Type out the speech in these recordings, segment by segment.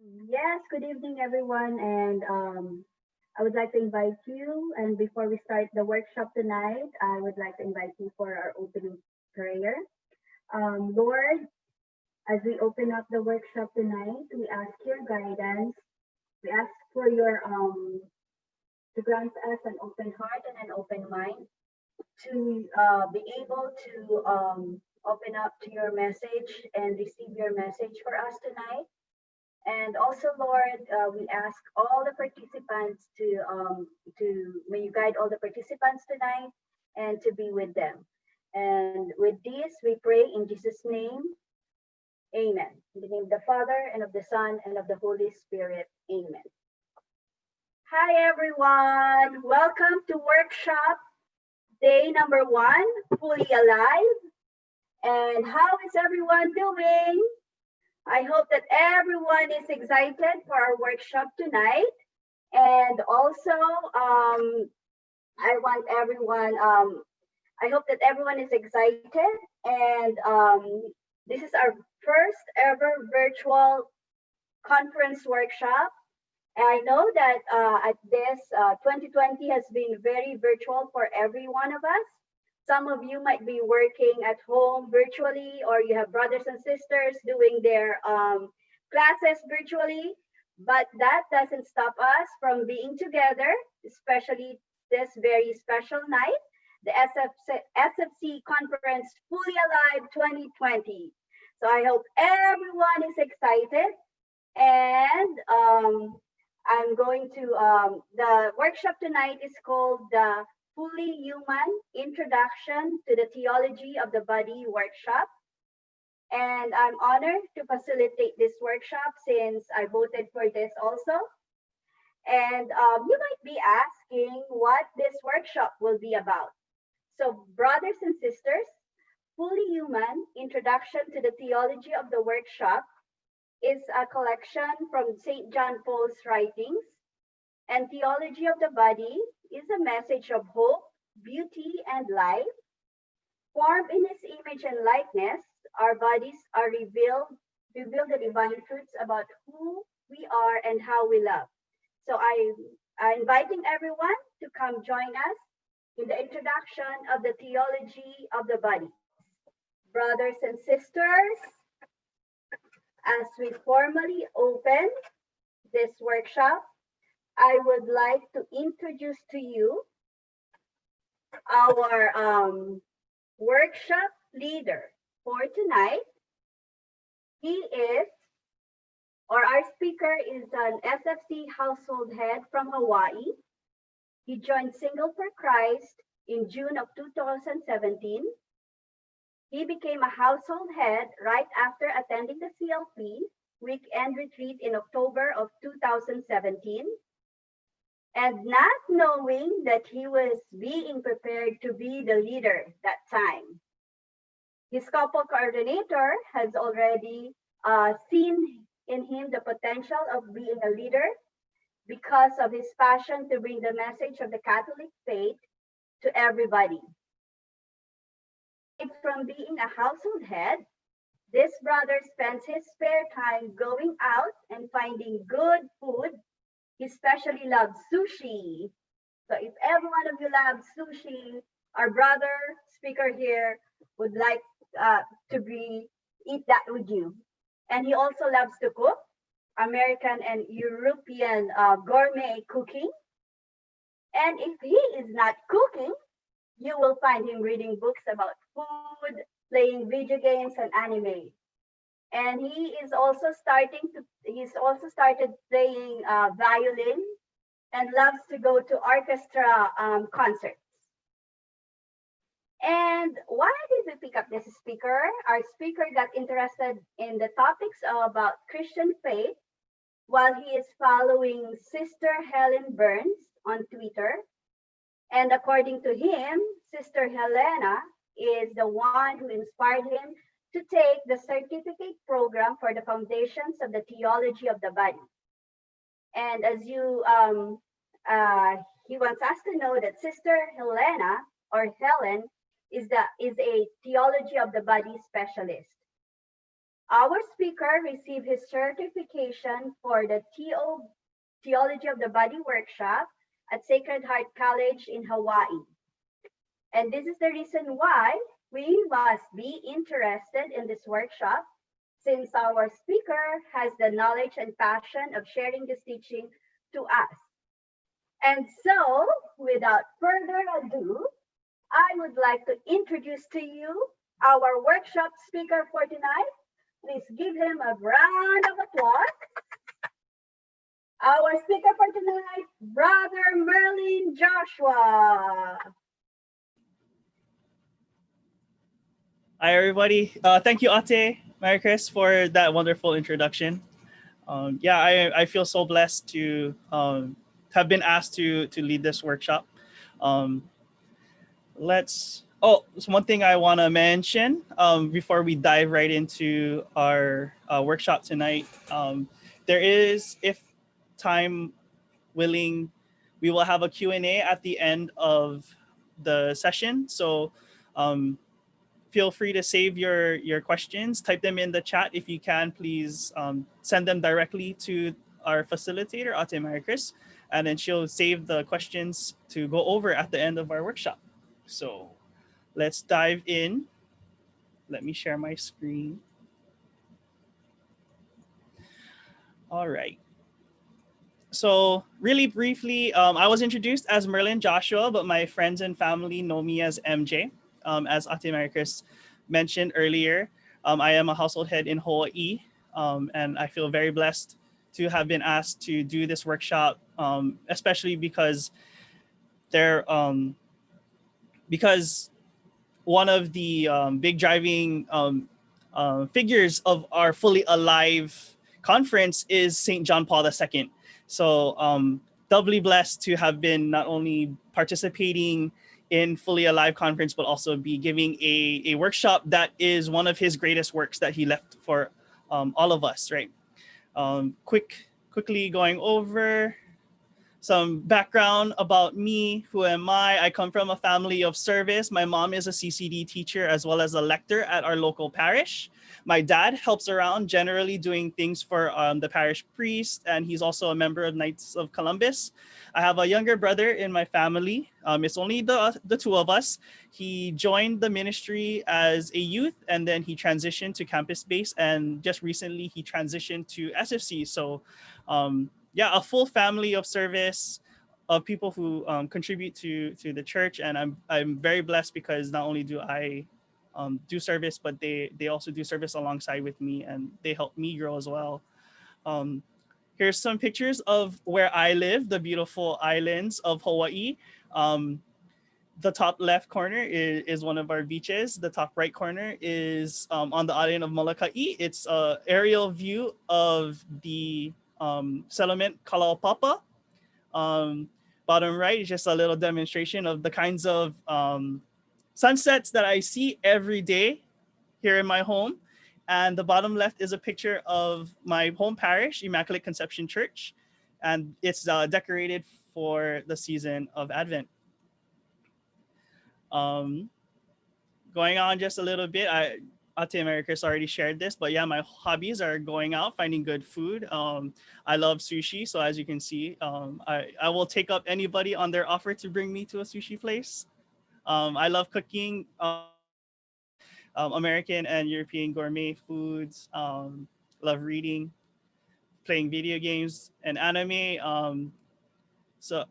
Yes, good evening, everyone. And I would like to invite you. And before we start the workshop tonight, I would like to invite you for our opening prayer. Lord, as we open up the workshop tonight, we ask your guidance. We ask for your to grant us an open heart and an open mind to be able to open up to your message and receive your message for us tonight. And also, Lord, we ask all the participants to may you guide all the participants tonight and to be with them. And with this, we pray in Jesus' name, Amen. In the name of the Father and of the Son and of the Holy Spirit, Amen. Hi, everyone. Welcome to workshop day number 1, fully alive. And how is everyone doing? I hope that everyone is excited for our workshop tonight. And also, I want everyone, I hope that everyone is excited. And this is our first ever virtual conference workshop. And I know that at this 2020 has been very virtual for every one of us. Some of you might be working at home virtually, or you have brothers and sisters doing their classes virtually. But that doesn't stop us from being together, especially this very special night, the SFC Conference Fully Alive 2020. So I hope everyone is excited. And I'm going to, the workshop tonight is called the Fully Human Introduction to the Theology of the Body workshop. And I'm honored to facilitate this workshop since I voted for this also. And you might be asking what this workshop will be about. So, brothers and sisters, Fully Human Introduction to the Theology of the Workshop is a collection from St. John Paul's writings, and Theology of the Body is a message of hope, beauty, and life. Formed in his image and likeness, our bodies are reveal the divine truths about who we are and how we love. So I'm inviting everyone to come join us in the introduction of the theology of the body. Brothers and sisters, as we formally open this workshop, I would like to introduce to you our workshop leader for tonight. He is, or our speaker is an SFC household head from Hawaii. He joined Single for Christ in June of 2017. He became a household head right after attending the CLP weekend retreat in October of 2017. And not knowing that he was being prepared to be the leader that time. His couple coordinator has already seen in him the potential of being a leader because of his passion to bring the message of the Catholic faith to everybody. Aside from being a household head, this brother spends his spare time going out and finding good food. He especially loves sushi. So if every one of you loves sushi, our brother speaker here would like eat that with you. And he also loves to cook, American and European gourmet cooking. And if he is not cooking, you will find him reading books about food, playing video games and anime. And he's also started playing violin and loves to go to orchestra concerts. And why did we pick up this speaker? Our speaker got interested in the topics about Christian faith while he is following Sister Helen Burns on Twitter. And according to him, Sister Helena is the one who inspired him to take the certificate program for the foundations of the theology of the body. And as he wants us to know that Sister Helena or Helen is a theology of the body specialist. Our speaker received his certification for the TOB Theology of the Body workshop at Sacred Heart College in Hawaii. And this is the reason why we must be interested in this workshop, since our speaker has the knowledge and passion of sharing this teaching to us. And so, without further ado, I would like to introduce to you our workshop speaker for tonight. Please give him a round of applause. Our speaker for tonight, Brother Merlin Joshua. Hi, everybody. Thank you, Ate, Mary Chris, for that wonderful introduction. I feel so blessed to have been asked to lead this workshop. So one thing I want to mention before we dive right into our workshop tonight. There is, if time willing, we will have a Q&A at the end of the session. So feel free to save your questions, type them in the chat. If you can, please send them directly to our facilitator, Ate Mary Chris, and then she'll save the questions to go over at the end of our workshop. So let's dive in. Let me share my screen. All right. So really briefly, I was introduced as Merlin Joshua, but my friends and family know me as MJ. As Ate Mary Chris mentioned earlier, I am a household head in Hawaii, and I feel very blessed to have been asked to do this workshop, especially because because one of the big driving figures of our Fully Alive conference is St. John Paul II. So doubly blessed to have been not only participating in Fully Alive conference, but also be giving a workshop that is one of his greatest works that he left for all of us, right? Quickly going over some background about me. Who am I? I come from a family of service. My mom is a CCD teacher as well as a lector at our local parish. My dad helps around generally doing things for the parish priest, and he's also a member of Knights of Columbus. I have a younger brother in my family. It's only the two of us. He joined the ministry as a youth, and then he transitioned to campus base, and just recently he transitioned to SFC. So a full family of service, of people who contribute to the church, and I'm very blessed because not only do I do service, but they also do service alongside with me, and they help me grow as well. Here's some pictures of where I live, the beautiful islands of Hawaii. The top left corner is one of our beaches. The top right corner is on the island of Molokai. It's an aerial view of the settlement Kalaupapa. Bottom right is just a little demonstration of the kinds of sunsets that I see every day here in my home. And the bottom left is a picture of my home parish, Immaculate Conception Church, and it's decorated for the season of Advent. Going on just a little bit, Ate Mary Chris already shared this, but yeah, my hobbies are going out, finding good food. I love sushi, so as you can see, I will take up anybody on their offer to bring me to a sushi place. I love cooking American and European gourmet foods. Love reading, playing video games and anime.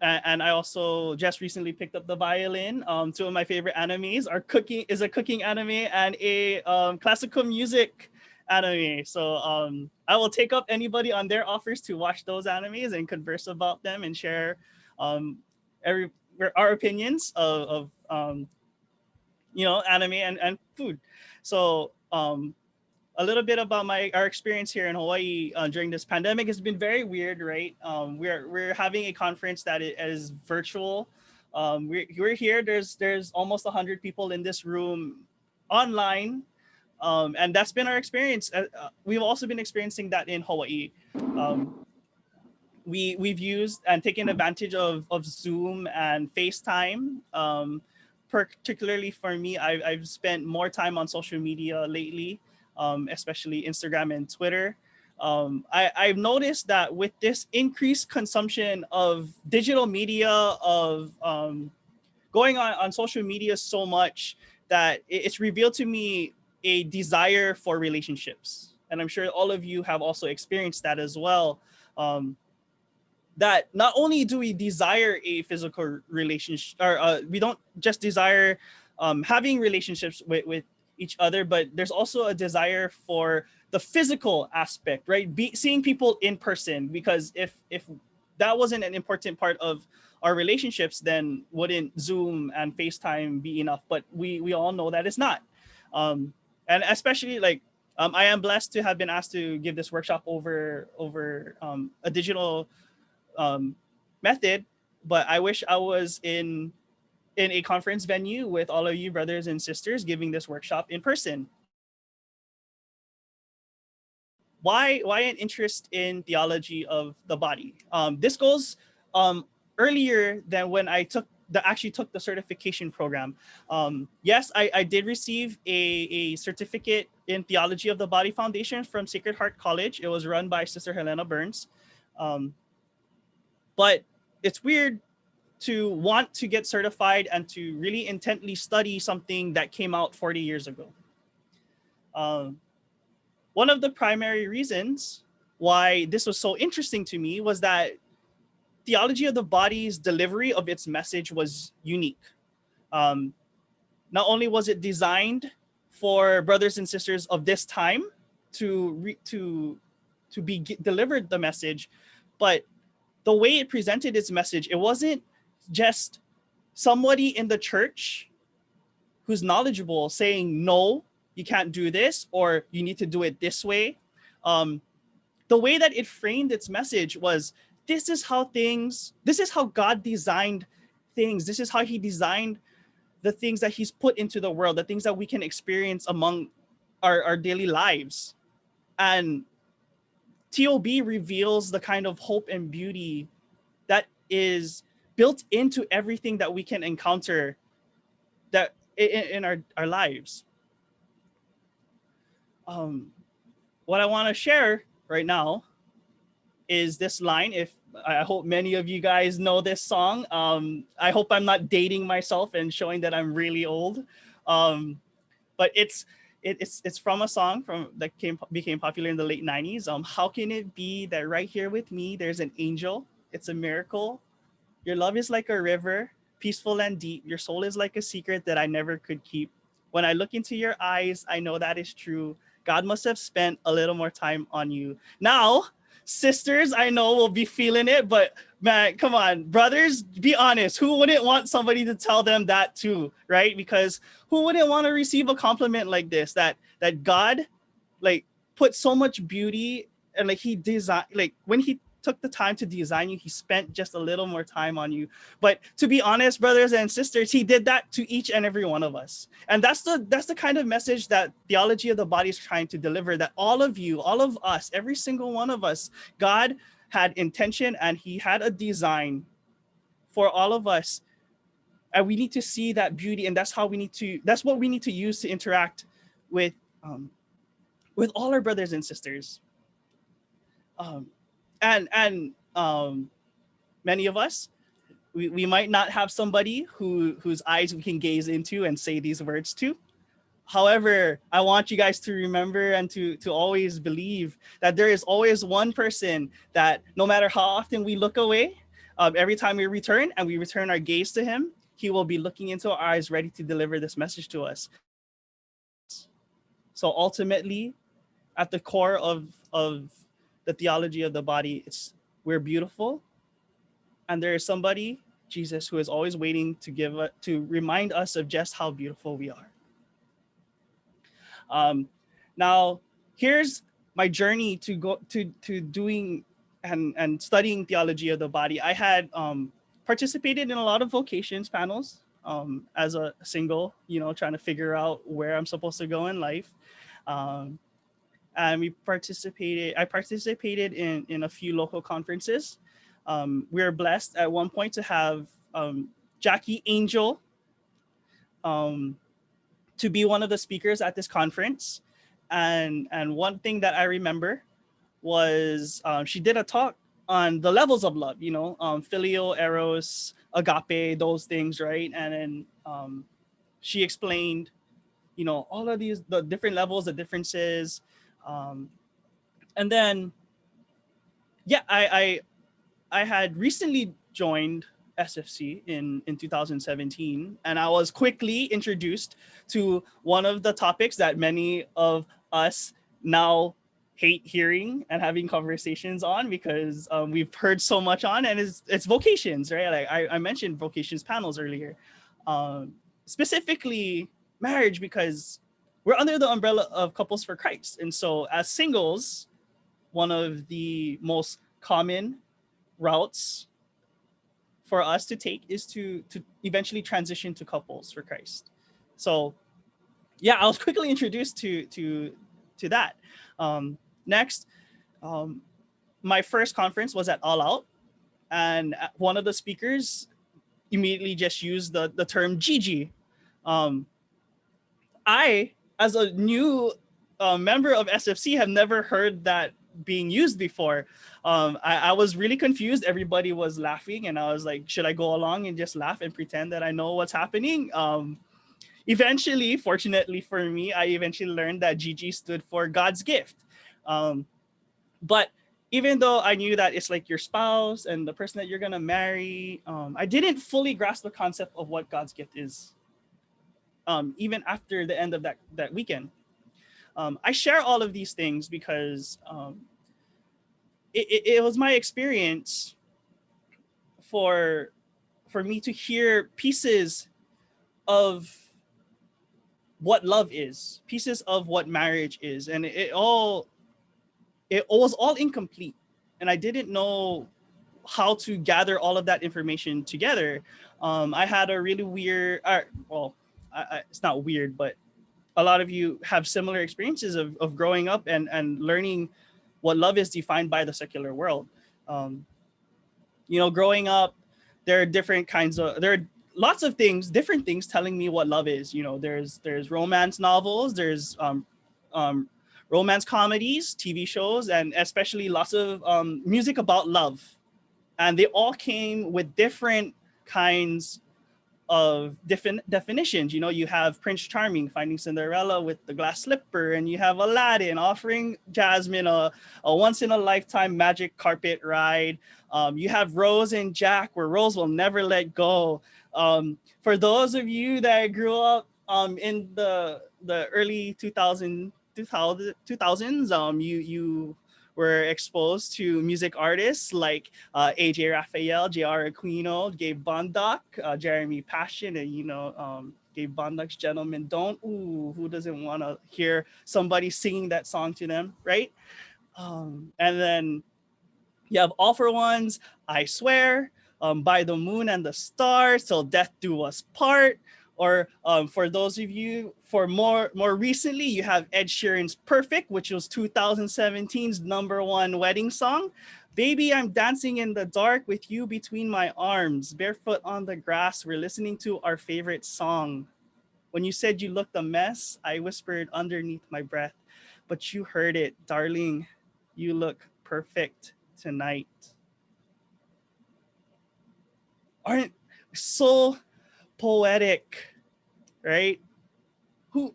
And I also just recently picked up the violin. Two of my favorite animes are a cooking anime and a classical music anime. So I will take up anybody on their offers to watch those animes and converse about them and share our opinions of anime and food. So a little bit about our experience here in Hawaii during this pandemic has been very weird, right? We're having a conference that is virtual. We're here. There's almost 100 people in this room online, and that's been our experience. We've also been experiencing that in Hawaii. We've used and taken advantage of Zoom and FaceTime. Particularly for me, I've spent more time on social media lately. especially Instagram and Twitter. I've noticed that with this increased consumption of digital media, of going on social media so much, that it's revealed to me a desire for relationships. And I'm sure all of you have also experienced that as well. That not only do we desire a physical relationship, or we don't just desire having relationships with each other, but there's also a desire for the physical aspect, right? Seeing people in person, because if that wasn't an important part of our relationships, then wouldn't Zoom and FaceTime be enough? But we all know that it's not. And especially like I am blessed to have been asked to give this workshop over a digital method, but I wish I was in a conference venue with all of you brothers and sisters giving this workshop in person. Why an interest in theology of the body? This goes earlier than when I actually took the certification program. Yes, I did receive a certificate in Theology of the Body Foundation from Sacred Heart College. It was run by Sister Helena Burns. But it's weird to want to get certified and to really intently study something that came out 40 years ago. One of the primary reasons why this was so interesting to me was that Theology of the Body's delivery of its message was unique. Not only was it designed for brothers and sisters of this time to be delivered the message, but the way it presented its message, it wasn't just somebody in the church who's knowledgeable saying, no, you can't do this, or you need to do it this way. The way that it framed its message was, this is how God designed things. This is how he designed the things that he's put into the world, the things that we can experience among our daily lives. And TOB reveals the kind of hope and beauty that is built into everything that we can encounter that in our lives. What I want to share right now is this line. I hope many of you guys know this song. I hope I'm not dating myself and showing that I'm really old. But it's from a song that became popular in the late 90s. How can it be that right here with me there's an angel? It's a miracle. Your love is like a river, peaceful and deep. Your soul is like a secret that I never could keep. When I look into your eyes, I know that is true. God must have spent a little more time on you. Now, sisters, I know will be feeling it, but man, come on, brothers, be honest. Who wouldn't want somebody to tell them that too, right? Because who wouldn't want to receive a compliment like this, that God like put so much beauty, and like he designed, like when he took the time to design you, he spent just a little more time on you. But to be honest, brothers and sisters, he did that to each and every one of us. And that's the kind of message that Theology of the Body is trying to deliver, that all of you, all of us, every single one of us, God had intention and he had a design for all of us. And we need to see that beauty, and that's what we need to use to interact with all our brothers and sisters. And many of us, we might not have somebody whose eyes we can gaze into and say these words to. However, I want you guys to remember and to always believe that there is always one person that no matter how often we look away, every time we return our gaze to him, he will be looking into our eyes, ready to deliver this message to us. So ultimately, at the core of the theology of the body, we're beautiful, and there is somebody, Jesus, who is always waiting to remind us of just how beautiful we are. Now, here's my journey to go to doing and studying theology of the body. I had participated in a lot of vocations panels as a single, trying to figure out where I'm supposed to go in life. And I participated in a few local conferences. We were blessed at one point to have Jackie Angel to be one of the speakers at this conference. And one thing that I remember was she did a talk on the levels of love, filial, eros, agape, those things, right? And then she explained, all of these, the different levels, the differences. Um, and then, yeah, I had recently joined SFC in 2017, and I was quickly introduced to one of the topics that many of us now hate hearing and having conversations on, because we've heard so much on, and it's vocations, right? Like I mentioned vocations panels earlier, specifically marriage, because we're under the umbrella of Couples for Christ. And so as singles, one of the most common routes for us to take is to eventually transition to Couples for Christ. So yeah, I was quickly introduced to that. Next, um, my first conference was at All Out, and one of the speakers immediately just used the term Gigi. Um, I, as a new member of SFC, have never heard that being used before. I was really confused. Everybody was laughing, and I was like, should I go along and just laugh and pretend that I know what's happening? Eventually, fortunately for me, I eventually learned that GG stood for God's gift. But even though I knew that it's like your spouse and the person that you're gonna marry, I didn't fully grasp the concept of what God's gift is. Even after the end of that weekend, I share all of these things because it was my experience for me to hear pieces of what love is, pieces of what marriage is, and it was all incomplete, and I didn't know how to gather all of that information together. I had a really weird, it's not weird, but a lot of you have similar experiences of growing up and learning what love is defined by the secular world. Um, growing up, there are lots of things, different things telling me what love is. There's romance novels, there's um, romance comedies, TV shows, and especially lots of music about love. And they all came with different kinds of different definitions. You have Prince Charming finding Cinderella with the glass slipper, and you have Aladdin offering Jasmine a once in a lifetime magic carpet ride. You have Rose and Jack, where Rose will never let go. For those of you that grew up in the early 2000s, you were exposed to music artists like AJ Raphael, J.R. Aquino, Gabe Bondoc, Jeremy Passion, and Gabe Bondoc's Gentlemen Don't. Ooh, who doesn't want to hear somebody singing that song to them, right? And then you have All for Ones, I Swear, By the Moon and the Stars, Till Death Do Us Part. Or for those of you, for more recently, you have Ed Sheeran's Perfect, which was 2017's #1 wedding song. Baby, I'm dancing in the dark with you between my arms. Barefoot on the grass, we're listening to our favorite song. When you said you looked a mess, I whispered underneath my breath, but you heard it, darling. You look perfect tonight. Aren't so poetic, right? Who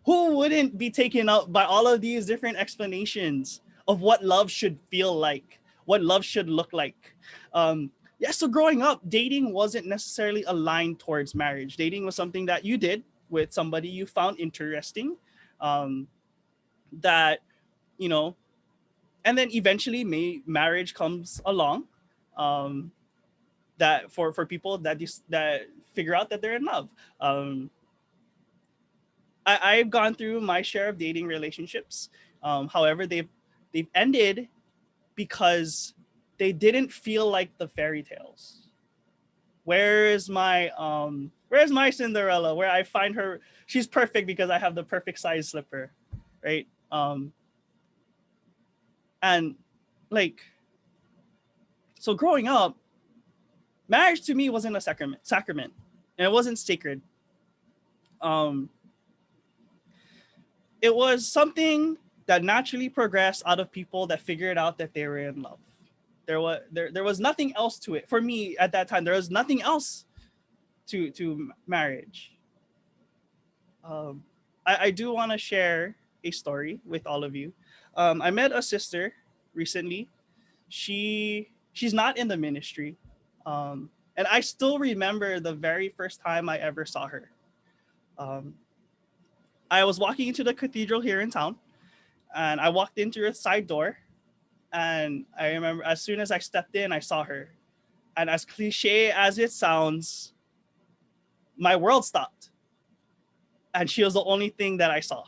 wouldn't be taken up by all of these different explanations of what love should feel like, what love should look like? So growing up, dating wasn't necessarily aligned towards marriage. Dating was something that you did with somebody you found interesting, that you know and then eventually marriage comes along, that for people that figure out that they're in love. I've gone through my share of dating relationships. However, they've ended because they didn't feel like the fairy tales. Where's my Cinderella? Where I find her, she's perfect because I have the perfect size slipper, right? And like, so growing up, marriage to me wasn't a sacrament, and it wasn't sacred. Um, it was something that naturally progressed out of people that figured out that they were in love. There was nothing else to it for me at that time. There was nothing else to marriage. Um, I do want to share a story with all of you. I met a sister recently. She's not in the ministry, and I still remember the very first time I ever saw her. Um, I was walking into the cathedral here in town, and I walked in through a side door, and I remember as soon as I stepped in, I saw her, and as cliche as it sounds, my world stopped, and she was the only thing that I saw.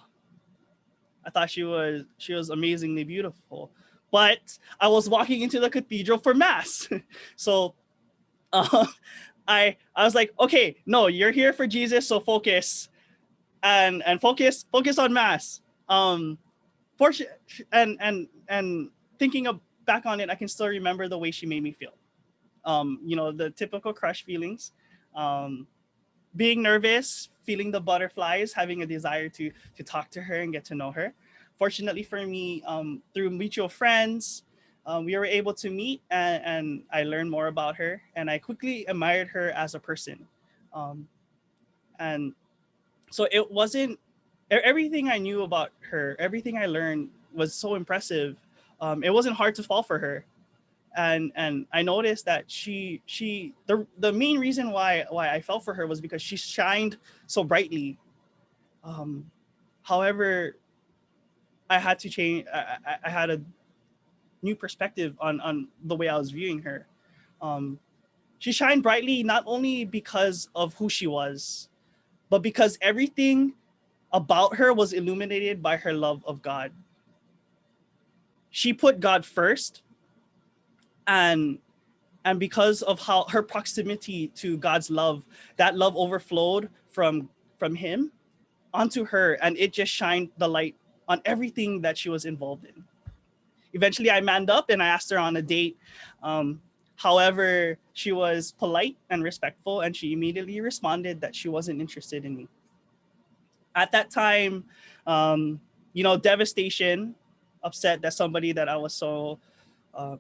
I thought she was amazingly beautiful, but I was walking into the cathedral for mass, so uh, I was like, okay, no, you're here for Jesus, so focus and focus on mass. For and thinking of back on it, I can still remember the way she made me feel. The typical crush feelings. Um, Being nervous, feeling the butterflies, having a desire to talk to her and get to know her. Fortunately for me, through mutual friends, we were able to meet, and I learned more about her, and I quickly admired her as a person. Um, and so it wasn't everything I knew about her, everything I learned was so impressive. It wasn't hard to fall for her, and I noticed that the main reason why I fell for her was because she shined so brightly. Um, However, I had to change. I had a new perspective on the way I was viewing her. Um, she shined brightly not only because of who she was, but because everything about her was illuminated by her love of God. She put God first, and because of how her proximity to God's love, that love overflowed from him onto her, and it just shined the light on everything that she was involved in. Eventually I manned up and I asked her on a date. However, she was polite and respectful, and she immediately responded that she wasn't interested in me. At that time, devastation, upset that somebody that I was so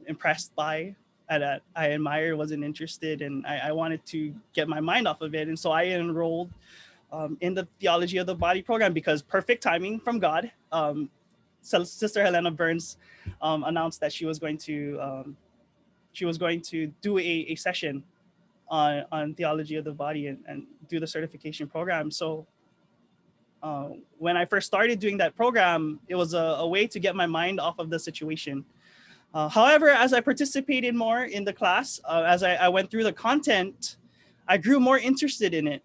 impressed by and that I admired wasn't interested, and I wanted to get my mind off of it. And so I enrolled in the Theology of the Body program because perfect timing from God. So Sister Helena Burns announced that she was going to do a session on Theology of the Body and do the certification program. So when I first started doing that program, it was a way to get my mind off of the situation. However, as I participated more in the class, as I went through the content, I grew more interested in it.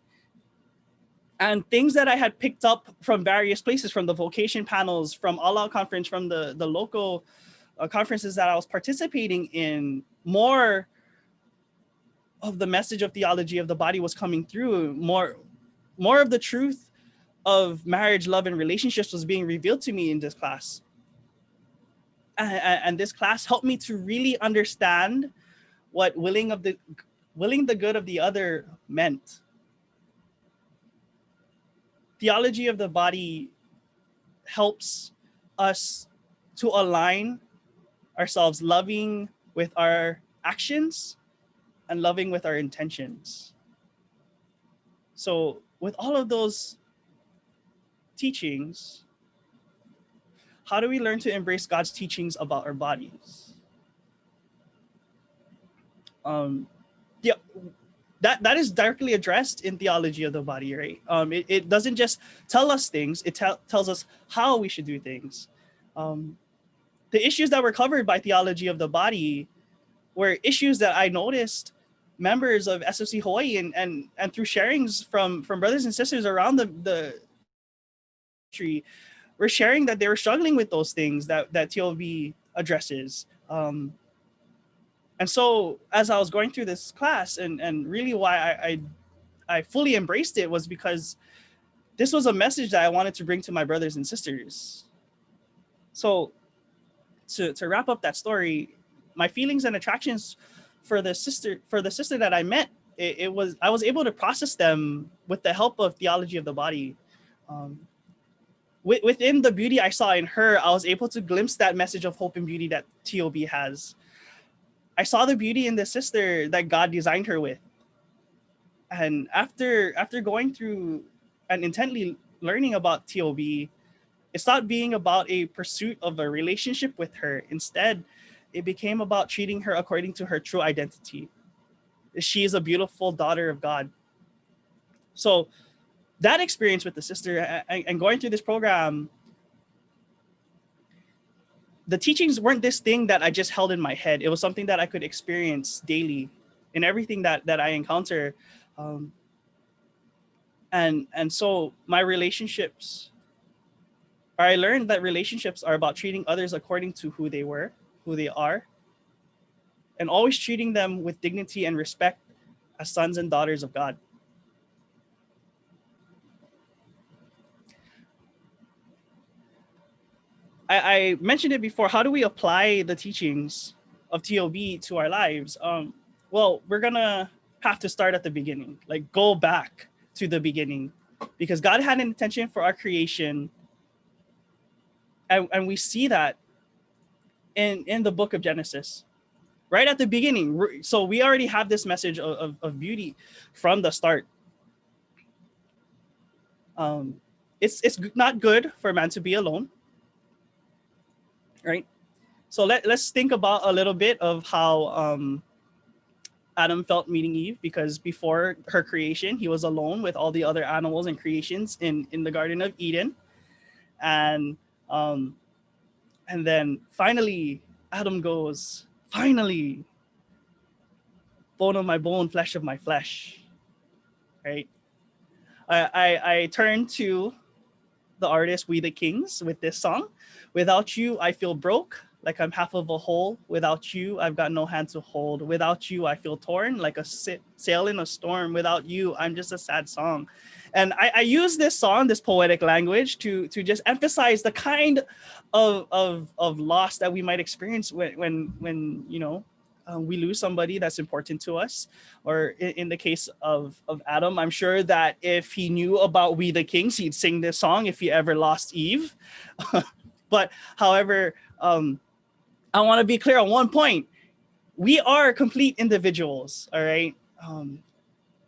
And things that I had picked up from various places, from the vocation panels, from All Out Conference, from the local conferences that I was participating in, more of the message of Theology of the Body was coming through. More of the truth of marriage, love, and relationships was being revealed to me in this class. And this class helped me to really understand what willing the good of the other meant. Theology of the Body helps us to align ourselves, loving with our actions and loving with our intentions. So with all of those teachings, how do we learn to embrace God's teachings about our bodies? Yeah, that is directly addressed in Theology of the Body, right? It doesn't just tell us things; it tells us how we should do things. The issues that were covered by Theology of the Body were issues that I noticed members of SFC Hawaii and through sharings from brothers and sisters around the tree were sharing that they were struggling with those things that TOB addresses. And so as I was going through this class, and really why I fully embraced it was because this was a message that I wanted to bring to my brothers and sisters. So to wrap up that story, my feelings and attractions for the sister that I met, I was able to process them with the help of Theology of the Body. within the beauty I saw in her, I was able to glimpse that message of hope and beauty that TOB has. I saw the beauty in the sister that God designed her with. And after going through and intently learning about TOB, it stopped being about a pursuit of a relationship with her. Instead, it became about treating her according to her true identity. She is a beautiful daughter of God. So that experience with the sister and going through this program, the teachings weren't this thing that I just held in my head. It was something that I could experience daily in everything that I encounter. And so my relationships, I learned that relationships are about treating others according to who they are, and always treating them with dignity and respect as sons and daughters of God. I mentioned it before. How do we apply the teachings of TOB to our lives? Well, we're gonna have to start at the beginning, like go back to the beginning, because God had an intention for our creation, and we see that in the book of Genesis, right at the beginning. So we already have this message of beauty from the start. It's not good for man to be alone, right? So let's think about a little bit of how Adam felt meeting Eve, because before her creation, he was alone with all the other animals and creations in the Garden of Eden, and then finally Adam goes, finally, bone of my bone, flesh of my flesh, right? I turn to the artist We the Kings with this song. Without you, I feel broke, like I'm half of a whole. Without you, I've got no hand to hold. Without you, I feel torn, like a sail in a storm. Without you, I'm just a sad song. And I use this song, this poetic language, to just emphasize the kind of loss that we might experience when we lose somebody that's important to us. Or in the case of Adam, I'm sure that if he knew about We the Kings, he'd sing this song if he ever lost Eve. But however, I want to be clear on one point. We are complete individuals, all right?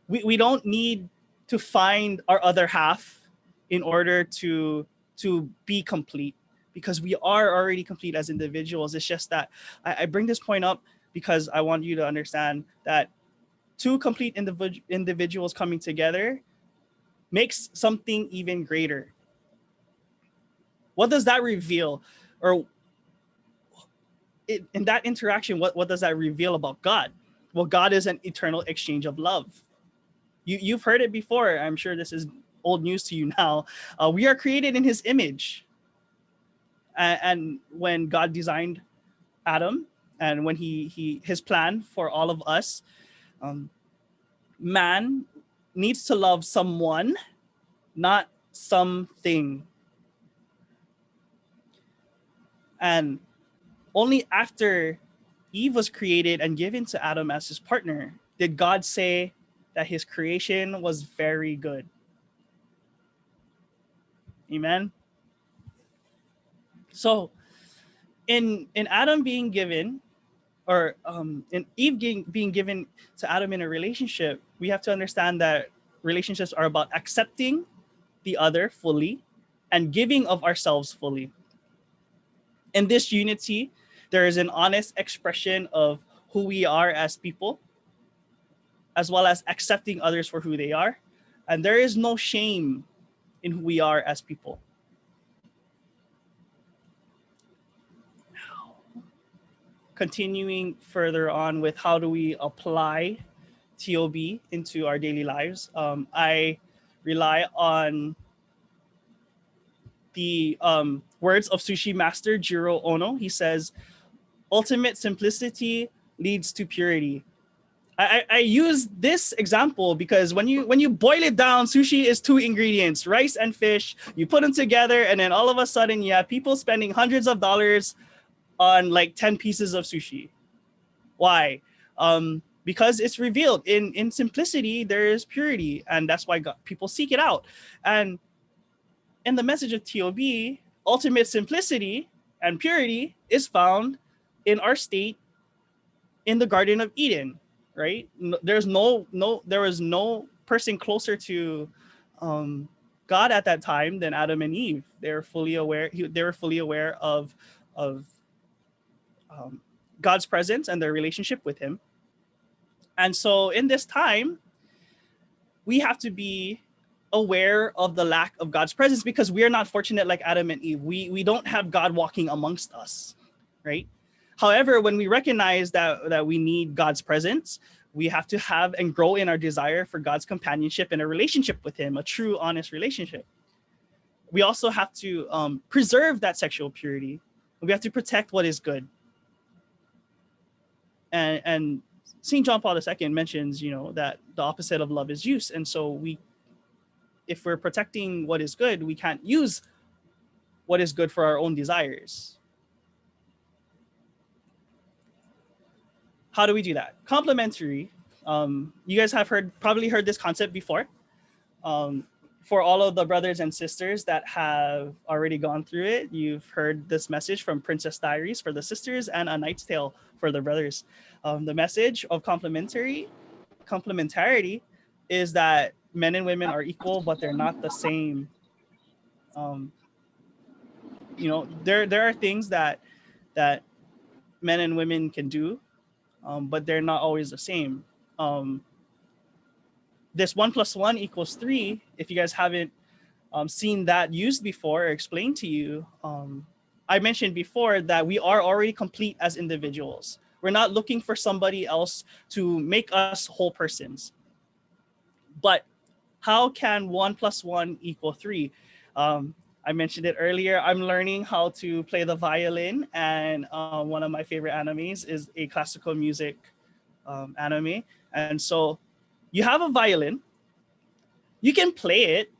We don't need to find our other half in order to be complete, because we are already complete as individuals. It's just that I bring this point up because I want you to understand that two complete individuals coming together makes something even greater. What does that reveal? Or in that interaction, what does that reveal about God? Well, God is an eternal exchange of love. You've heard it before. I'm sure this is old news to you now. We are created in his image. And when God designed Adam, and when his plan for all of us, man needs to love someone, not something. And only after Eve was created and given to Adam as his partner did God say that his creation was very good. Amen. So in Adam being given, or in Eve being given to Adam in a relationship, we have to understand that relationships are about accepting the other fully and giving of ourselves fully. In this unity, there is an honest expression of who we are as people, as well as accepting others for who they are. And there is no shame in who we are as people. Continuing further on with how do we apply TOB into our daily lives, I rely on the words of sushi master Jiro Ono. He says, ultimate simplicity leads to purity. I use this example because when you boil it down, sushi is two ingredients, rice and fish. You put them together, and then all of a sudden you have people spending hundreds of dollars on like 10 pieces of sushi. Why? Because it's revealed in simplicity, there is purity, and that's why people seek it out. And in the message of TOB, ultimate simplicity and purity is found in our state in the Garden of Eden, right? There was no person closer to God at that time than Adam and Eve. They were fully aware. They were fully aware of God's presence and their relationship with Him. And so, in this time, we have to be aware of the lack of God's presence because we are not fortunate like Adam and Eve. We don't have God walking amongst us, right? However, when we recognize that we need God's presence, we have to have and grow in our desire for God's companionship and a relationship with Him, a true, honest relationship. We also have to preserve that sexual purity. We have to protect what is good. And St. John Paul II mentions, that the opposite of love is use. And so if we're protecting what is good, we can't use what is good for our own desires. How do we do that? Complementary. You guys have probably heard this concept before. For all of the brothers and sisters that have already gone through it, you've heard this message from Princess Diaries for the sisters and A Knight's Tale for the brothers. The message of complementarity is that men and women are equal, but they're not the same. There are things that men and women can do, but they're not always the same. This 1 + 1 = 3. If you guys haven't seen that used before or explained to you, I mentioned before that we are already complete as individuals. We're not looking for somebody else to make us whole persons. But how can 1 + 1 = 3? I mentioned it earlier. I'm learning how to play the violin, and one of my favorite animes is a classical music anime. And so you have a violin. You can play it,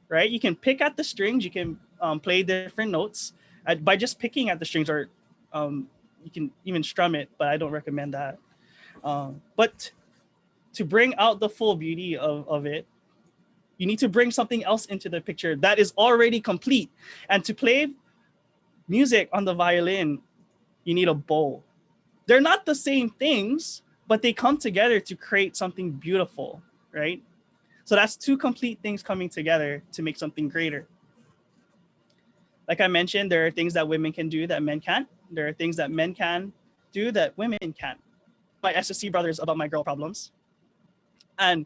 right? You can pick at the strings. You can play different notes by just picking at the strings, or you can even strum it, but I don't recommend that. But to bring out the full beauty of it, you need to bring something else into the picture that is already complete. And to play music on the violin, you need a bow. They're not the same things, but they come together to create something beautiful, right? So that's two complete things coming together to make something greater. Like I mentioned, there are things that women can do that men can't. There are things that men can do that women can't. My SSC brothers about my girl problems. And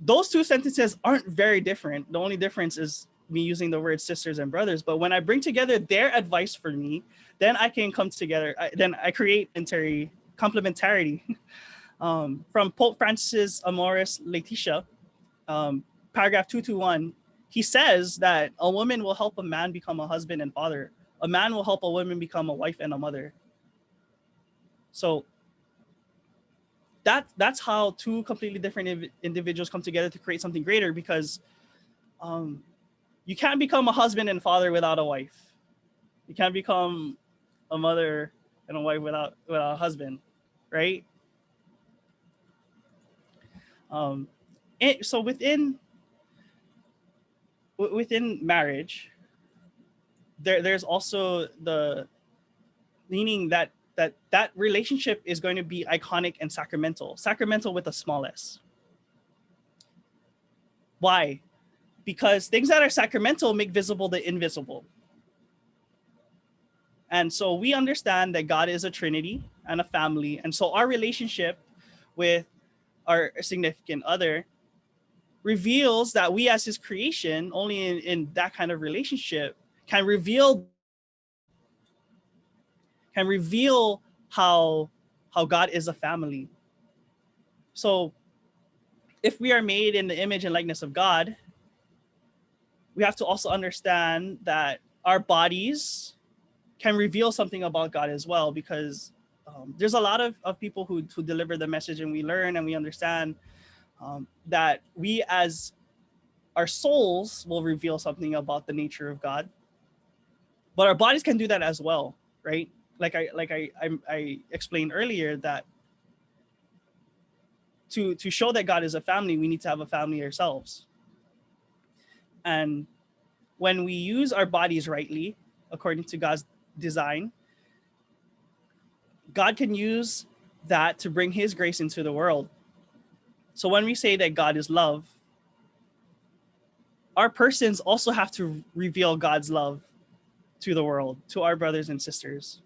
those two sentences aren't very different. The only difference is me using the word sisters and brothers. But when I bring together their advice for me, then I can come together. Then I create complementarity. From Pope Francis Amoris Laetitia, paragraph 221, he says that a woman will help a man become a husband and father. A man will help a woman become a wife and a mother. So that's how two completely different individuals come together to create something greater, because you can't become a husband and father without a wife. You can't become a mother and a wife without a husband, right? So within marriage, there's also the meaning that relationship is going to be iconic and sacramental with a small s. Why? Because things that are sacramental make visible the invisible. And so we understand that God is a Trinity and a family. And so our relationship with our significant other reveals that we as his creation, only in that kind of relationship, can reveal how God is a family. So if we are made in the image and likeness of God, we have to also understand that our bodies can reveal something about God as well, because there's a lot of people who deliver the message, and we learn and we understand that we as our souls will reveal something about the nature of God, but our bodies can do that as well, right? Like I explained earlier, that to show that God is a family, we need to have a family ourselves. And when we use our bodies rightly, according to God's design, God can use that to bring his grace into the world. So when we say that God is love, our persons also have to reveal God's love to the world, to our brothers and sisters.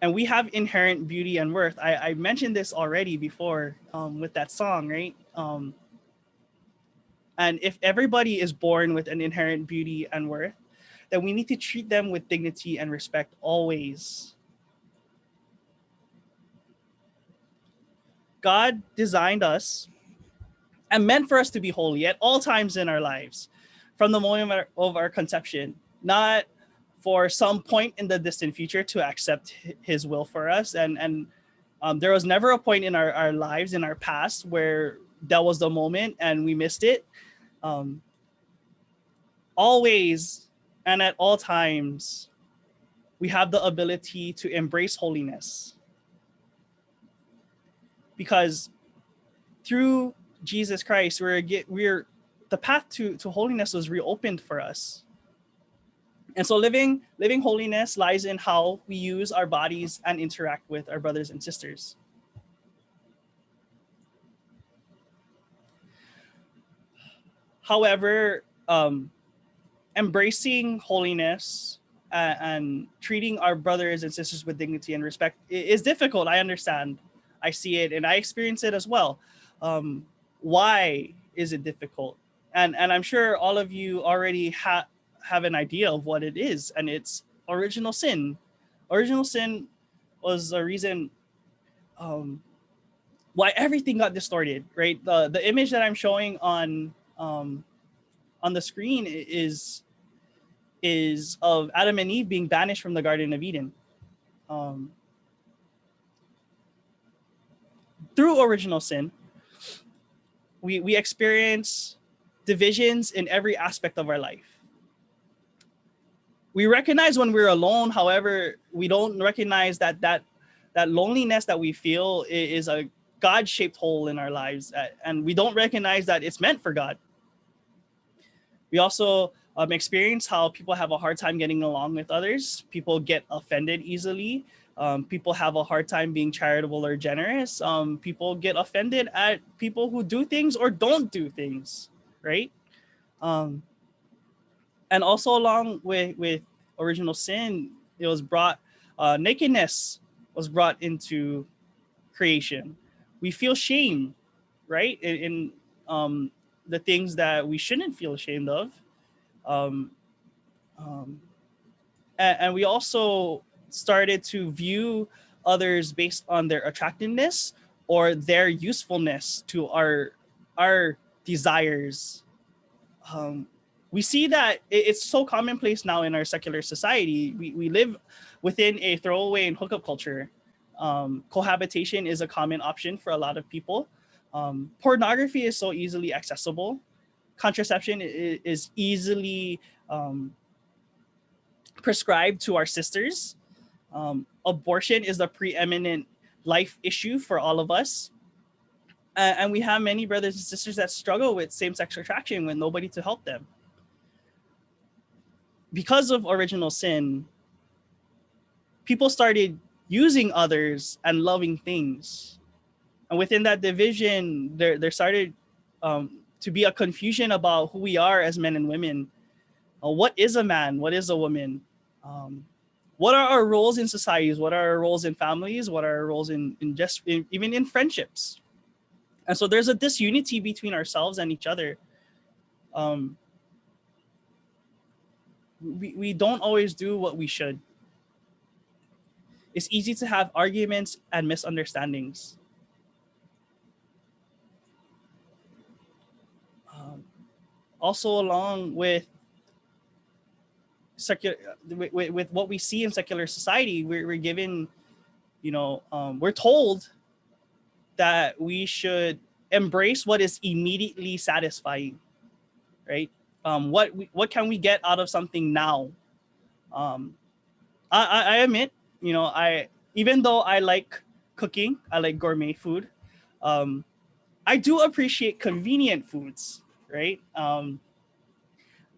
And we have inherent beauty and worth. I mentioned this already before with that song, right? And if everybody is born with an inherent beauty and worth, then we need to treat them with dignity and respect always. God designed us and meant for us to be holy at all times in our lives, from the moment of our conception, not for some point in the distant future to accept his will for us. And there was never a point in our lives, in our past, where that was the moment and we missed it. Always and at all times, we have the ability to embrace holiness. Because through Jesus Christ, we're the path to holiness was reopened for us. And so living holiness lies in how we use our bodies and interact with our brothers and sisters. However, embracing holiness and treating our brothers and sisters with dignity and respect is difficult. I understand. I see it and I experience it as well. Why is it difficult? And I'm sure all of you already have an idea of what it is, and it's original sin. Original sin was a reason why everything got distorted, right? The image that I'm showing on the screen is of Adam and Eve being banished from the Garden of Eden. Through original sin, we experience divisions in every aspect of our life. We recognize when we're alone. However, we don't recognize that loneliness that we feel is a God-shaped hole in our lives, and we don't recognize that it's meant for God. We also experience how people have a hard time getting along with others. People get offended easily. People have a hard time being charitable or generous. People get offended at people who do things or don't do things, right? And also along with original sin, it was brought, nakedness was brought into creation. We feel shame, right? In the things that we shouldn't feel ashamed of. Um, and we also started to view others based on their attractiveness or their usefulness to our desires. We see that it's so commonplace now in our secular society. We live within a throwaway and hookup culture. Cohabitation is a common option for a lot of people. Pornography is so easily accessible. Contraception is easily prescribed to our sisters. Abortion is the preeminent life issue for all of us. And we have many brothers and sisters that struggle with same-sex attraction with nobody to help them. Because of original sin, people started using others and loving things. And within that division, there started to be a confusion about who we are as men and women. What is a man? What is a woman? What are our roles in societies? What are our roles in families? What are our roles even in friendships? And so there's a disunity between ourselves and each other. We don't always do what we should. It's easy to have arguments and misunderstandings. Also, along with with what we see in secular society, we're given, we're told that we should embrace what is immediately satisfying, right? What can we get out of something now? I admit, even though I like cooking, I like gourmet food. I do appreciate convenient foods, right?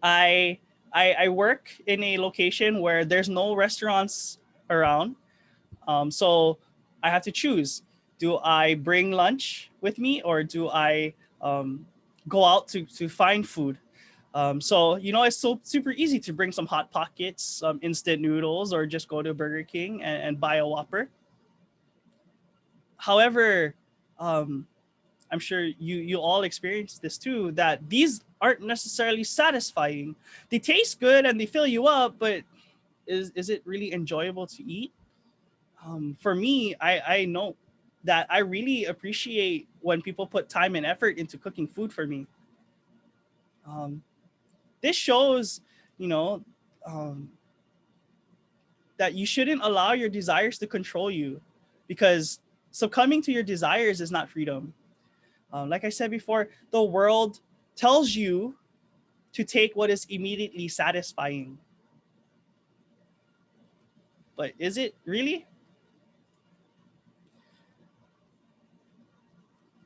I work in a location where there's no restaurants around. So I have to choose. Do I bring lunch with me, or do I go out to find food? So, it's so super easy to bring some Hot Pockets, some instant noodles, or just go to Burger King and buy a Whopper. However, um, I'm sure you all experience this too, that these aren't necessarily satisfying. They taste good and they fill you up, but is it really enjoyable to eat? For me, I know that I really appreciate when people put time and effort into cooking food for me. Um, this shows, you know, um, that you shouldn't allow your desires to control you, because succumbing to your desires is not freedom. Like I said before, the world tells you to take what is immediately satisfying. But is it really?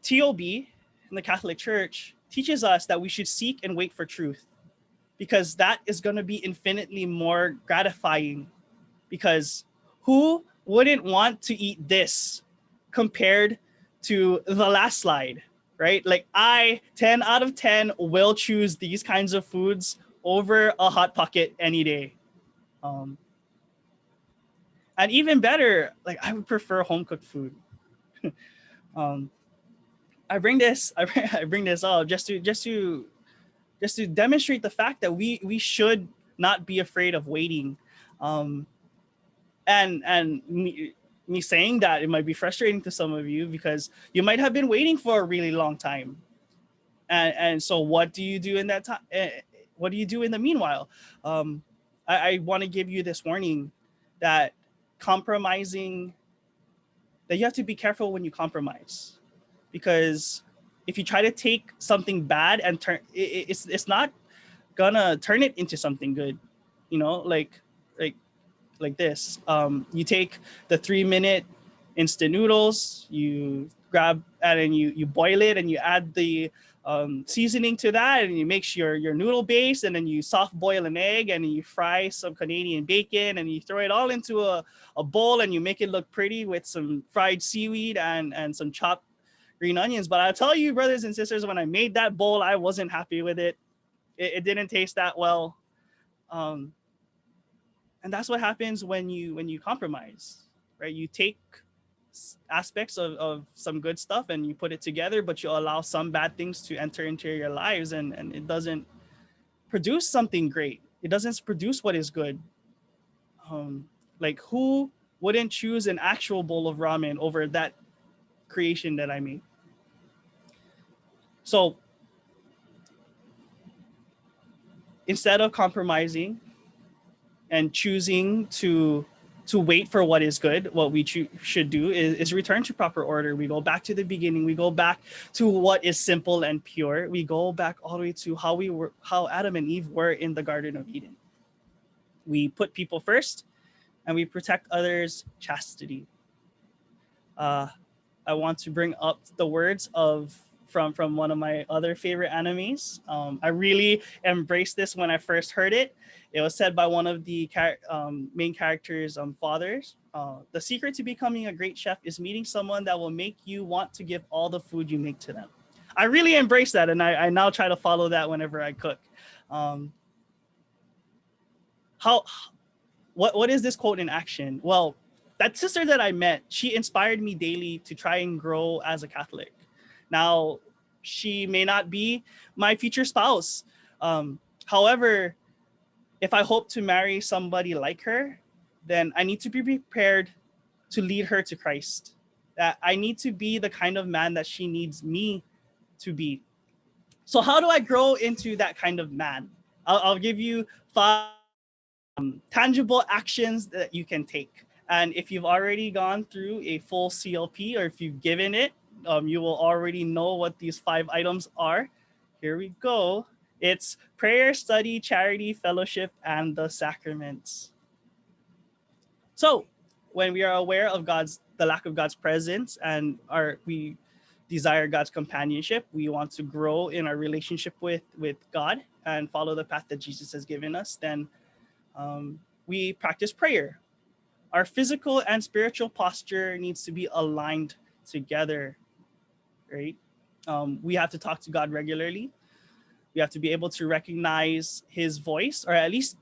TOB in the Catholic Church teaches us that we should seek and wait for truth, because that is going to be infinitely more gratifying. Because who wouldn't want to eat this compared to the last slide, right? Like, 10 out of 10 will choose these kinds of foods over a Hot Pocket any day. Um, and even better, like, I would prefer home cooked food. um, I bring this up just to demonstrate the fact that we should not be afraid of waiting. Um, and me saying that, it might be frustrating to some of you, because you might have been waiting for a really long time. And so what do you do in that time? What do you do in the meanwhile? um, I want to give you this warning, that compromising that you have to be careful when you compromise, because if you try to take something bad and it's not gonna turn it into something good. Like like this. You take the 3-minute instant noodles, you grab and then you boil it, and you add the seasoning to that, and you mix your noodle base, and then you soft boil an egg, and you fry some Canadian bacon, and you throw it all into a bowl, and you make it look pretty with some fried seaweed and some chopped green onions. But I'll tell you, brothers and sisters, when I made that bowl, I wasn't happy with it. It didn't taste that well. Um, and that's what happens when you compromise, right? You take aspects of some good stuff and you put it together, but you allow some bad things to enter into your lives, and it doesn't produce something great. It doesn't produce what is good. Like, who wouldn't choose an actual bowl of ramen over that creation that I made? So instead of compromising and choosing to wait for what is good, what we should do is return to proper order. We go back to the beginning. We go back to what is simple and pure. We go back all the way to how Adam and Eve were in the Garden of Eden. We put people first, and we protect others' chastity. I want to bring up the words from one of my other favorite animes. I really embraced this when I first heard it. It was said by one of the main characters' fathers. The secret to becoming a great chef is meeting someone that will make you want to give all the food you make to them. I really embrace that, and I now try to follow that whenever I cook. How what is this quote in action? Well, that sister that I met, she inspired me daily to try and grow as a Catholic. Now, she may not be my future spouse. However, if I hope to marry somebody like her, then I need to be prepared to lead her to Christ. That I need to be the kind of man that she needs me to be. So how do I grow into that kind of man? I'll give you 5 tangible actions that you can take. And if you've already gone through a full CLP, or if you've given it, you will already know what these 5 items are. Here we go. It's prayer, study, charity, fellowship, and the sacraments. So when we are aware of the lack of God's presence, and we desire God's companionship, we want to grow in our relationship with God, and follow the path that Jesus has given us, then we practice prayer. Our physical and spiritual posture needs to be aligned together, right? We have to talk to God regularly. We have to be able to recognize his voice, or at least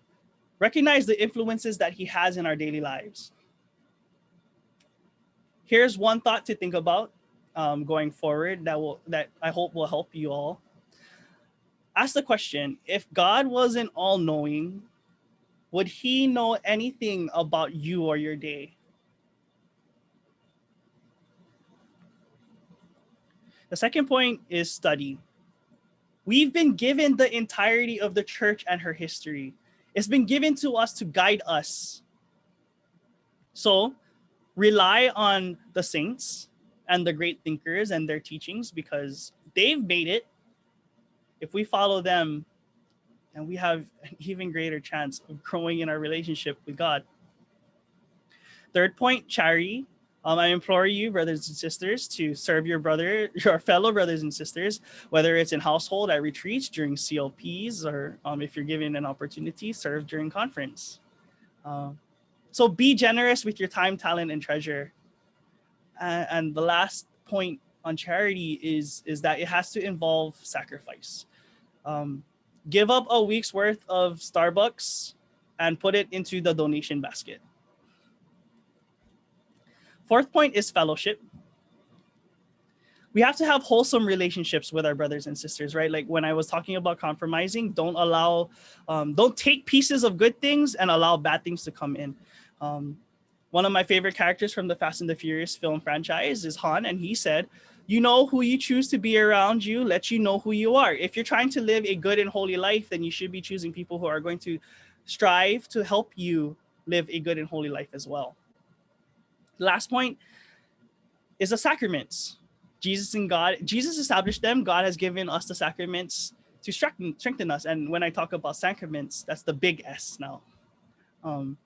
recognize the influences that he has in our daily lives. Here's one thought to think about going forward that I hope will help you all. Ask the question, if God wasn't all-knowing, would he know anything about you or your day? The second point is study. We've been given the entirety of the church and her history. It's been given to us to guide us. So rely on the saints and the great thinkers and their teachings, because they've made it. If we follow them, then we have an even greater chance of growing in our relationship with God. Third point, charity. I implore you, brothers and sisters, to serve your fellow brothers and sisters, whether it's in household, at retreats, during CLPs, or if you're given an opportunity, serve during conference. So be generous with your time, talent, and treasure. And the last point on charity is that it has to involve sacrifice. Give up a week's worth of Starbucks and put it into the donation basket. Fourth point is fellowship. We have to have wholesome relationships with our brothers and sisters, right? Like when I was talking about compromising, don't take pieces of good things and allow bad things to come in. One of my favorite characters from the Fast and the Furious film franchise is Han, and he said, you know who you choose to be around you, let you know who you are. If you're trying to live a good and holy life, then you should be choosing people who are going to strive to help you live a good and holy life as well. The last point is the sacraments. Jesus established them. God has given us the sacraments to strengthen us. And when I talk about sacraments, that's the big S now.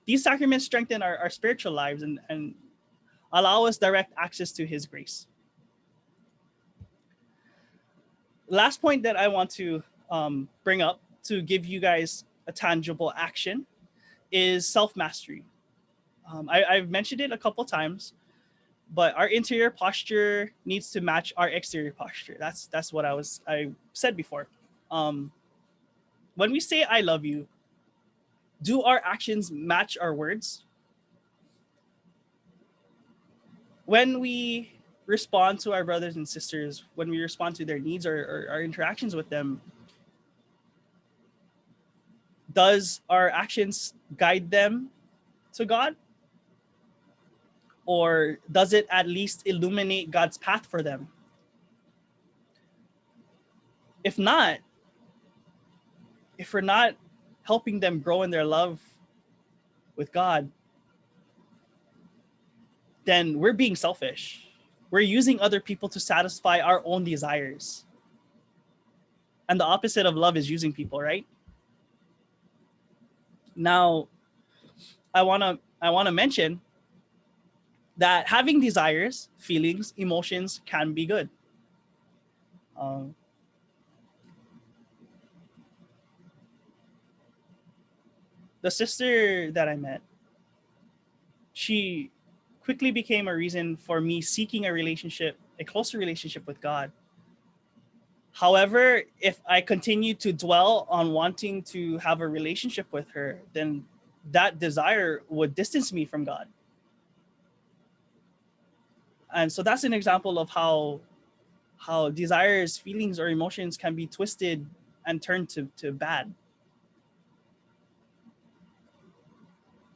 These sacraments strengthen our spiritual lives and allow us direct access to his grace. Last point that I want to bring up to give you guys a tangible action is self-mastery. I've mentioned it a couple times, but our interior posture needs to match our exterior posture. That's what I said before. When we say I love you, do our actions match our words? When we respond to our brothers and sisters, when we respond to their needs or our interactions with them, does our actions guide them to God? Or does it at least illuminate God's path for them? If not, if we're not helping them grow in their love with God, then we're being selfish. We're using other people to satisfy our own desires. And the opposite of love is using people, right? Now, I want to mention that having desires, feelings, emotions can be good. The sister that I met, she quickly became a reason for me seeking a closer relationship with God. However, if I continue to dwell on wanting to have a relationship with her, then that desire would distance me from God. And so that's an example of how desires, feelings, or emotions can be twisted and turned to bad.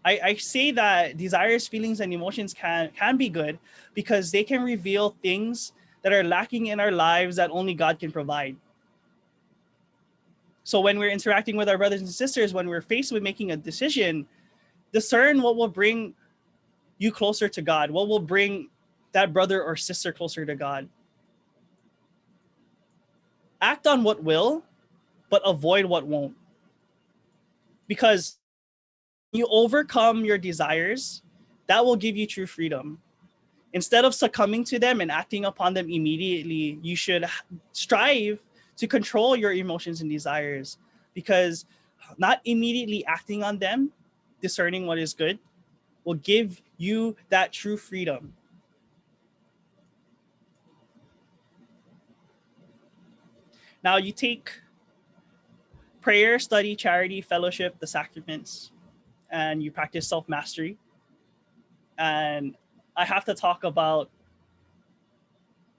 I say that desires, feelings, and emotions can be good because they can reveal things that are lacking in our lives that only God can provide. So when we're interacting with our brothers and sisters, when we're faced with making a decision, discern what will bring you closer to God, what will bring that brother or sister closer to God. Act on what will, but avoid what won't. Because you overcome your desires, that will give you true freedom. Instead of succumbing to them and acting upon them immediately, you should strive to control your emotions and desires. because not immediately acting on them, discerning what is good, will give you that true freedom. Now you take prayer, study, charity, fellowship, the sacraments, and you practice self-mastery. And I have to talk about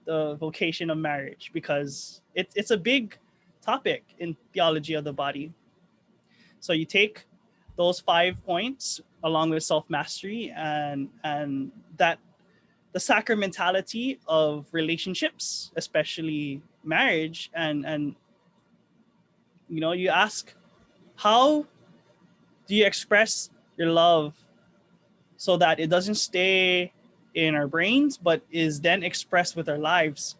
the vocation of marriage because it's a big topic in theology of the body. So you take those 5 points along with self-mastery and that the sacramentality of relationships, especially marriage, and you ask, how do you express your love so that it doesn't stay in our brains but is then expressed with our lives,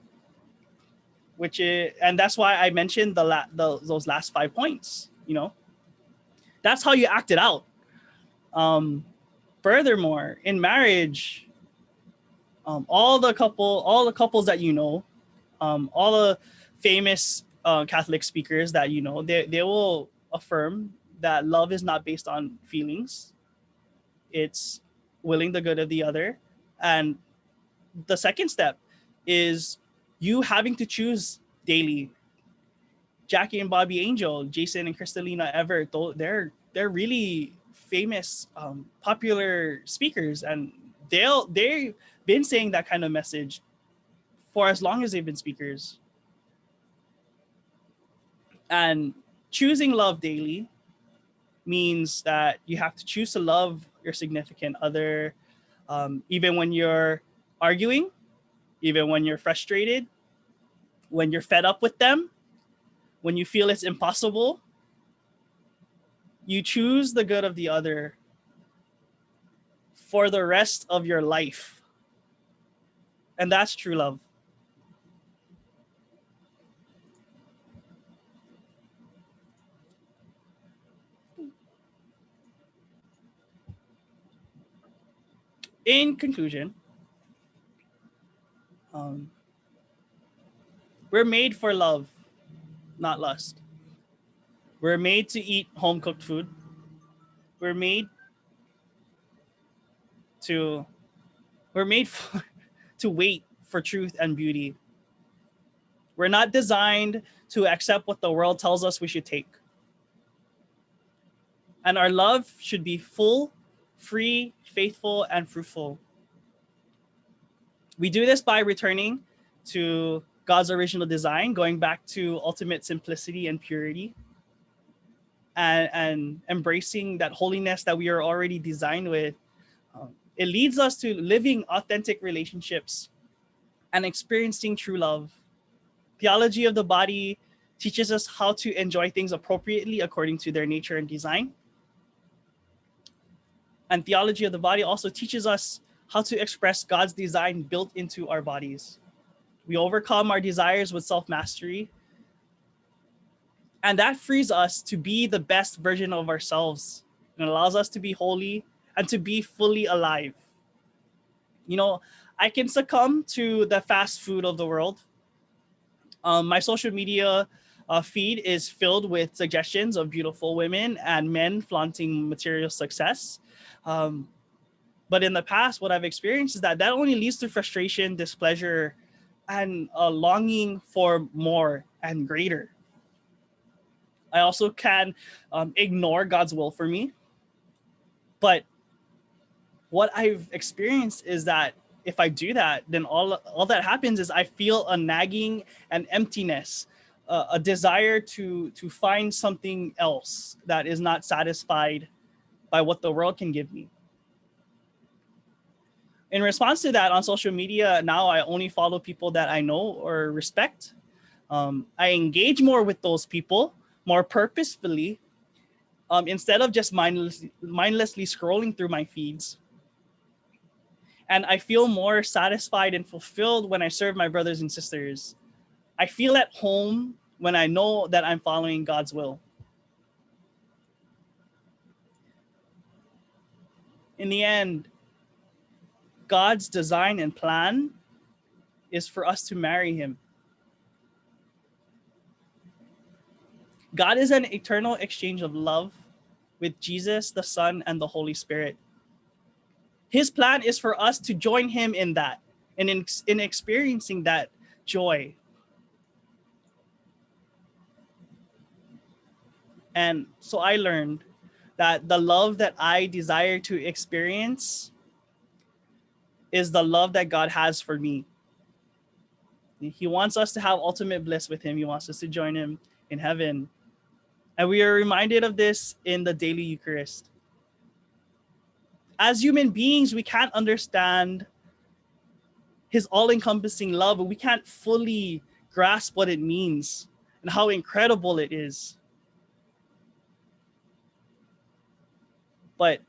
and that's why I mentioned those last 5 points. That's how you act it out. Furthermore, in marriage, all the couples that all the famous Catholic speakers that they will affirm that love is not based on feelings. It's willing the good of the other. And the second step is you having to choose daily. Jackie and Bobby Angel, Jason and Kristalina Everett, they're really famous, popular speakers, and they've been saying that kind of message for as long as they've been speakers. And choosing love daily means that you have to choose to love your significant other, even when you're arguing, even when you're frustrated, when you're fed up with them, when you feel it's impossible. You choose the good of the other for the rest of your life. And that's true love. In conclusion, we're made for love, not lust. We're made to eat home cooked food. We're made to we're made for, to wait for truth and beauty. We're not designed to accept what the world tells us we should take. And our love should be full, free, faithful, and fruitful. We do this by returning to God's original design, going back to ultimate simplicity and purity, and embracing that holiness that we are already designed with. It leads us to living authentic relationships and experiencing true love. Theology of the body teaches us how to enjoy things appropriately according to their nature and design. And theology of the body also teaches us how to express God's design built into our bodies. We overcome our desires with self-mastery. And that frees us to be the best version of ourselves and allows us to be holy and to be fully alive. I can succumb to the fast food of the world. My social media feed is filled with suggestions of beautiful women and men flaunting material success. But in the past, what I've experienced is that only leads to frustration, displeasure, and a longing for more and greater. I also can ignore God's will for me. But what I've experienced is that if I do that, then all that happens is I feel a nagging and emptiness, a desire to find something else that is not satisfied by what the world can give me. In response to that, on social media, now I only follow people that I know or respect. I engage more with those people, more purposefully, instead of just mindlessly scrolling through my feeds. And I feel more satisfied and fulfilled when I serve my brothers and sisters. I feel at home when I know that I'm following God's will. In the end, God's design and plan is for us to marry him. God is an eternal exchange of love with Jesus, the Son, and the Holy Spirit. His plan is for us to join him in that and in experiencing that joy. And so I learned that the love that I desire to experience is the love that God has for me. He wants us to have ultimate bliss with him. He wants us to join him in heaven. And we are reminded of this in the daily Eucharist. As human beings, we can't understand his all-encompassing love, and we can't fully grasp what it means and how incredible it is. But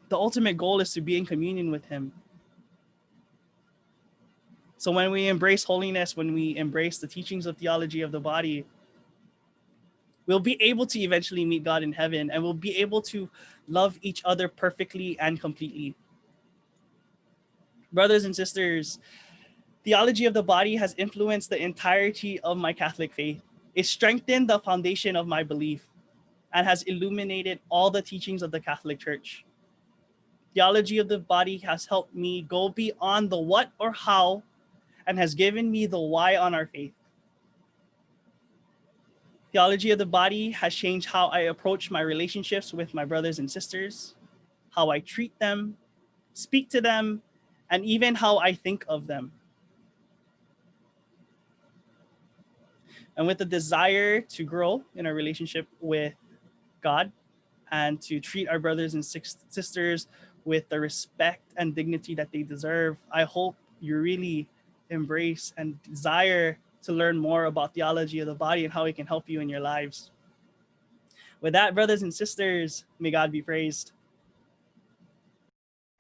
the ultimate goal is to be in communion with him. So when we embrace holiness, when we embrace the teachings of theology of the body, we'll be able to eventually meet God in heaven, and we'll be able to love each other perfectly and completely. Brothers and sisters, theology of the body has influenced the entirety of my Catholic faith. It strengthened the foundation of my belief and has illuminated all the teachings of the Catholic Church. Theology of the body has helped me go beyond the what or how and has given me the why on our faith. Theology of the body has changed how I approach my relationships with my brothers and sisters, how I treat them, speak to them, and even how I think of them. And with the desire to grow in our relationship with God and to treat our brothers and sisters with the respect and dignity that they deserve, I hope you really embrace and desire to learn more about theology of the body and how it can help you in your lives. With that, brothers and sisters, may God be praised.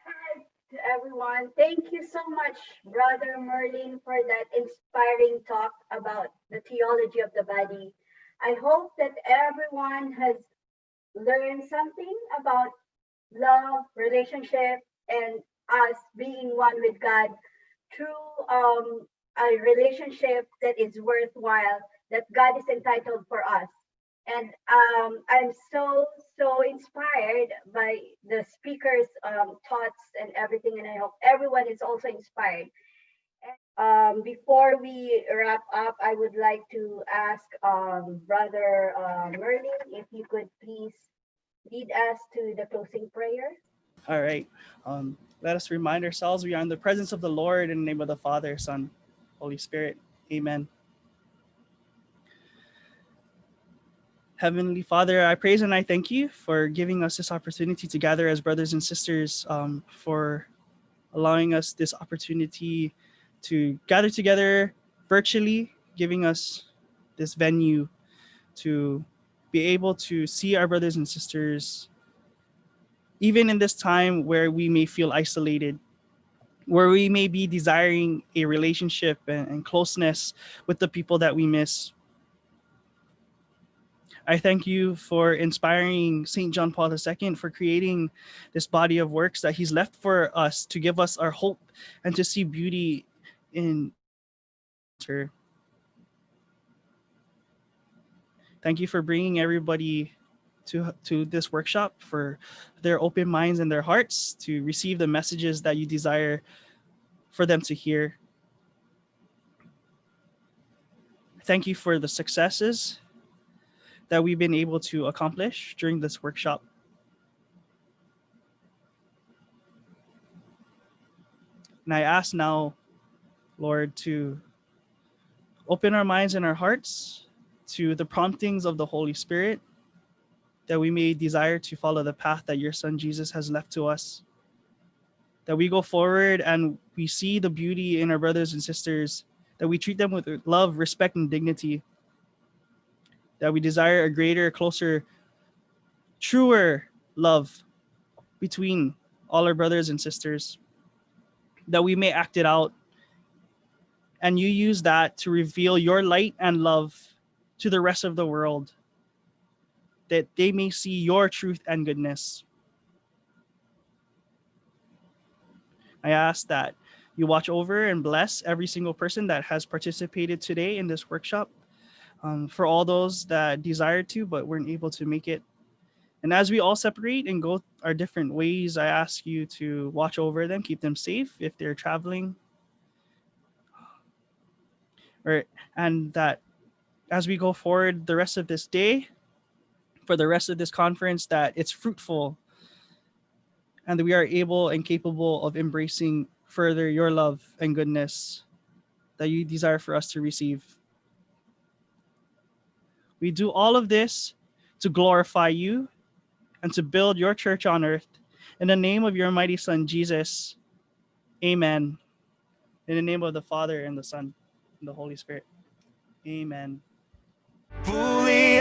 Hi to everyone. Thank you so much, Brother Merlin, for that inspiring talk about the theology of the body. I hope that everyone has learned something about love, relationship, and us being one with God through a relationship that is worthwhile, that God is entitled for us. And I'm so inspired by the speakers' thoughts and everything, and I hope everyone is also inspired. Before we wrap up, I would like to ask Brother Merlin if you could please lead us to the closing prayer. All right. Let us remind ourselves we are in the presence of the Lord in the name of the Father, Son, Holy Spirit. Amen. Heavenly Father, I praise and I thank you for giving us this opportunity to gather as brothers and sisters, for allowing us this opportunity to gather together virtually, giving us this venue to be able to see our brothers and sisters, even in this time where we may feel isolated, where we may be desiring a relationship and closeness with the people that we miss. I thank you for inspiring St. John Paul II for creating this body of works that he's left for us to give us our hope and to see beauty in her. Thank you for bringing everybody to this workshop, for their open minds and their hearts to receive the messages that you desire for them to hear. Thank you for the successes that we've been able to accomplish during this workshop. And I ask now, Lord, to open our minds and our hearts to the promptings of the Holy Spirit, that we may desire to follow the path that your Son Jesus has left to us, that we go forward and we see the beauty in our brothers and sisters, that we treat them with love, respect, and dignity, that we desire a greater, closer, truer love between all our brothers and sisters, that we may act it out, and you use that to reveal your light and love to the rest of the world, that they may see your truth and goodness. I ask that you watch over and bless every single person that has participated today in this workshop. For all those that desire to but weren't able to make it. And as we all separate and go our different ways, I ask you to watch over them, keep them safe if they're traveling, or and that as we go forward the rest of this day, for the rest of this conference, that it's fruitful and that we are able and capable of embracing further your love and goodness that you desire for us to receive. We do all of this to glorify you and to build your church on earth. In the name of your mighty Son, Jesus, amen. In the name of the Father and the Son and the Holy Spirit, amen. Fully